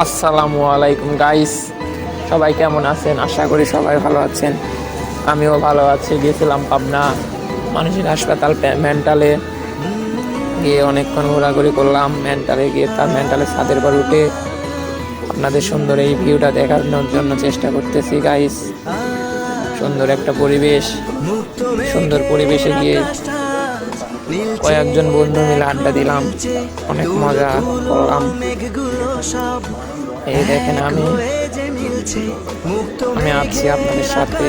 আসসালামু আলাইকুম গাইস, সবাই কেমন আছেন? আশা করি সবাই ভালো আছেন। আমিও ভালো আছি। গিয়েছিলাম পাবনা মানসিক হাসপাতাল মেন্টালে গিয়ে অনেকক্ষণ ঘোরাঘুরি করলাম। মেন্টালে গিয়ে তার মেন্টালের ছাদের পর উঠে আপনাদের সুন্দর এই ভিউটা দেখানোর জন্য চেষ্টা করতেছি গাইস। সুন্দর একটা পরিবেশ, সুন্দর পরিবেশে গিয়ে কয়েকজন বন্ধু মিলে আড্ডা দিলাম, অনেক মজা করলাম। এই দেখেন আমি আছি আপনাদের সাথে।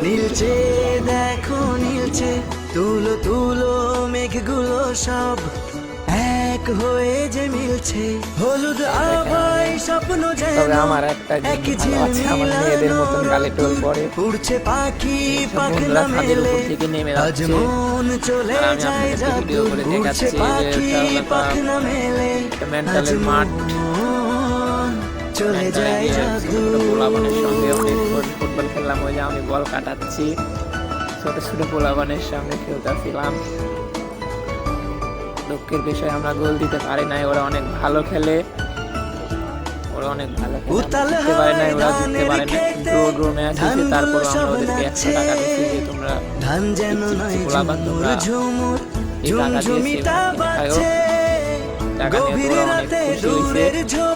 নীলচে দেখো নীলচে, তুলো তুলো মেঘগুলো সব এক হয়ে যে মিলছে। হলুদ আভায় স্বপ্ন তবে আমার একটা জিনিস ভালো আছে, আমার মেয়েদের মতন গালে টোল পড়ে, উড়ছে পাখি বন্ধুরা ছাদের উপর থেকে নেমে যাচ্ছে। মন চলে আর আমি আপনাদেরকে ভিডিও করে দেখাচ্ছি যে এটা হলো মেন্টালের মাঠ। চলে যায় পোলাপানের সঙ্গে অনেক ফুটবল খেললাম। ওই যে আমি বল কাটাচ্ছি, ছোট ছোট পোলাপানের সঙ্গে খেলতেছিলাম। দুঃখের বিষয় আমরা গোল দিতে পারি নাই। ওরা অনেক ভালো খেলে, ওরা অনেক ভালো খেলতে পারে নাই, ওরা জিততে পারে না। ড্র ম্যাচ হয়েছে, তারপর আমরা ওদেরকে 100 টাকা দিচ্ছি যে তোমরা পোলাপান তোমরা এই টাকা দিয়ে টাকা নিয়ে তোমরা অনেক খুশি হয়েছে।